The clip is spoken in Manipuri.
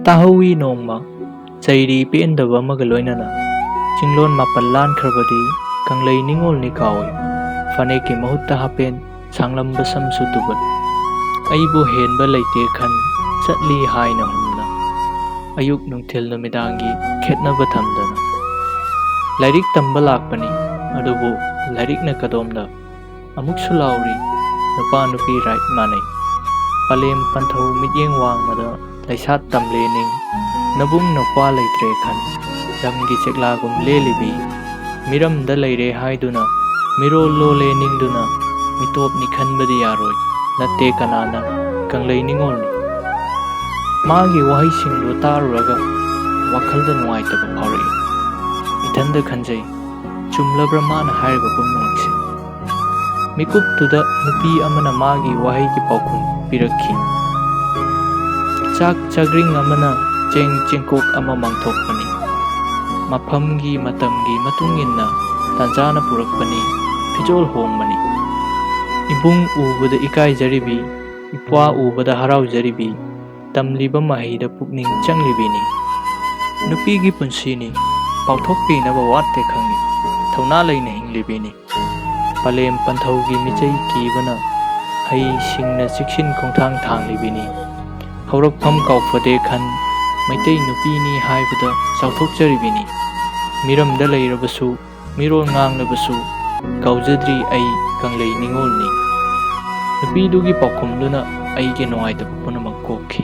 ꯇꯥꯍꯧꯋꯤ ꯅꯣꯡꯃ ꯆꯩꯔꯤ ꯄꯦꯟꯗꯕ ꯑꯃꯒ ꯂꯣꯏꯅꯅ ꯆꯤꯡꯂꯣꯟ ꯃꯥꯄꯜ ꯂꯥꯟꯈ꯭ꯔꯕꯗꯤ ꯀꯪꯂꯩ ꯅꯤꯡꯉꯣꯜꯅꯤ ꯀꯥꯎꯏ ꯐꯅꯦꯛꯀꯤ ꯃꯍꯨꯠꯇ ꯍꯥꯞꯄꯦꯟ ꯁꯥꯡꯂꯝꯕ ꯁꯝꯁꯨ ꯇꯨꯕꯠ ꯑꯩꯕꯨ ꯍꯦꯟꯕ ꯂꯩꯇꯦ ꯈꯟ ꯆꯠꯂꯤ ꯍꯥꯏꯅ ꯍꯨꯝꯅ ꯑꯌꯨꯛ ꯅꯨꯡꯊꯤꯜ ꯅꯨꯃꯤꯗꯥꯡꯒꯤ ꯈꯦꯠꯅꯕ ꯊꯝꯗꯅ ꯂꯥꯏꯔꯤꯛ ꯇꯝꯕ ꯂꯥꯛꯄꯅꯤ ꯑꯗꯨꯕꯨ ꯂꯥꯏꯔꯤꯛꯅ ꯀꯗꯣꯝꯗ ꯑꯃꯨꯛꯁꯨ ꯂꯥꯎꯔꯤ ꯅꯨꯄꯥ ꯅꯨꯄꯤ ꯔꯥꯏꯠ ꯃꯥꯟꯅꯩ ꯄꯂꯦꯝ ꯄꯟꯊꯧ ꯃꯤꯠꯌꯦꯡ ꯋꯥꯡꯃꯗ ꯂꯩꯁꯥꯠ ꯇꯝꯂꯦꯅꯤꯡ ꯅꯕꯨꯡ ꯅꯧꯄ꯭ꯋꯥ ꯂꯩꯇ꯭ꯔꯦ ꯈꯟ ꯂꯝꯒꯤ ꯆꯦꯛꯂꯥꯒꯨꯝ ꯂꯦꯜꯂꯤꯕꯤ ꯃꯤꯔꯝꯗ ꯂꯩꯔꯦ ꯍꯥꯏꯗꯨꯅ ಮಿರೋಲ್ ಲೋಲೆ ನಿಂದುನ ಮಿತೋಪ್ನಿ ಖನ್ಬದಿ ಯಾರೋಯ್ ನತ್ತೆ ಕನಾನ ಕಂಗ್ಲೈ ನಿಂಗೋಲ್ನಿ ಮಾಗಿ ವಹೈಸಿಂಗ್ꯗꯣ ꯇꯥꯔꯨꯔꯒ ꯋꯥꯈꯜꯗ ꯅꯨꯡꯉꯥꯏꯇꯕ ꯐꯥꯎꯔꯛꯏ ꯏꯊꯟꯗ ꯈꯟꯖꯩ ꯆꯨꯝꯂꯕ꯭ꯔꯥ ꯃꯥꯅ ꯍꯥꯏꯔꯤꯕ ꯄꯨꯝꯅꯃꯛꯁꯦ ꯃꯤꯀꯨꯞꯇꯨꯗ ꯅꯨꯄꯤ ꯑꯃꯅ ꯃꯥꯒꯤ ꯋꯥꯍꯩꯒꯤ ꯄꯥꯎꯈꯨꯝ ꯄꯤꯔꯛꯈꯤ ꯆꯥꯛ ꯆꯥꯒ꯭ꯔꯤꯡ ꯑꯃꯅ ꯆꯦꯡ ꯆꯦꯡꯀꯣꯛ ꯑꯃ ꯃꯥꯡꯊꯣꯛꯄꯅꯤ ꯃꯐꯝꯒꯤ ꯃꯇꯝꯒꯤ ꯃꯇꯨꯡ ꯏꯟꯅ ꯇꯥꯟꯖꯥꯅ ꯄꯨꯔꯛꯄꯅꯤ ꯐꯤꯖꯣꯜ ꯍꯣꯡꯕꯅꯤ ꯏꯕꯨꯡ ꯎꯕꯗ ꯏꯀꯥꯏꯖꯔꯤꯕꯤ ꯏꯄ꯭ꯋꯥ ꯎꯕꯗ ꯍꯔꯥꯎꯖꯔꯤꯕꯤ ꯇꯝꯂꯤꯕ ꯃꯍꯩꯗ ꯄꯨꯛꯅꯤꯡ ꯆꯪꯂꯤꯕꯤꯅꯤ ꯅꯨꯄꯤꯒꯤ ꯄꯨꯟꯁꯤꯅꯤ ꯄꯥꯎꯊꯣꯛꯄꯤꯅꯕ ꯋꯥꯠꯇꯦ ꯈꯪꯏ ꯊꯧꯅꯥ ꯂꯩꯅ ꯍꯤꯡꯂꯤꯕꯤꯅꯤ ꯄꯂꯦꯝ ꯄꯟꯊꯧꯒꯤ ꯃꯤꯆꯩ ꯀꯤꯕꯅ ꯍꯩ ꯁꯤꯡꯅ ꯆꯦꯛꯁꯤꯟ ꯈꯣꯡꯊꯥꯡ ꯊꯥꯡꯂꯤꯕꯤꯅꯤ ꯍꯧꯔꯛꯐꯝ ꯀꯥꯎꯐꯗꯦ ꯈꯟ ꯃꯩꯇꯩ ꯅꯨꯄꯤꯅꯤ ꯍꯥꯏꯕꯗ ꯆꯥꯎꯊꯣꯛꯆꯔꯤꯕꯤꯅꯤ ꯃꯤꯔꯝꯗ ꯂꯩꯔꯕꯁꯨ ꯃꯤꯔꯣꯜ ꯉꯥꯡꯂꯕꯁꯨ ꯀꯥꯎꯖꯗ꯭ꯔꯤ ꯑꯩ ꯀꯪꯂꯩ ꯅꯤꯡꯉꯣꯜꯅꯤ ꯅꯨꯄꯤꯗꯨꯒꯤ ꯄꯥꯎꯈꯨꯝꯗꯨꯅ ꯑꯩꯒꯤ ꯅꯨꯡꯉꯥꯏꯇꯕ ꯄꯨꯝꯅꯃꯛ ꯀꯣꯛꯈꯤ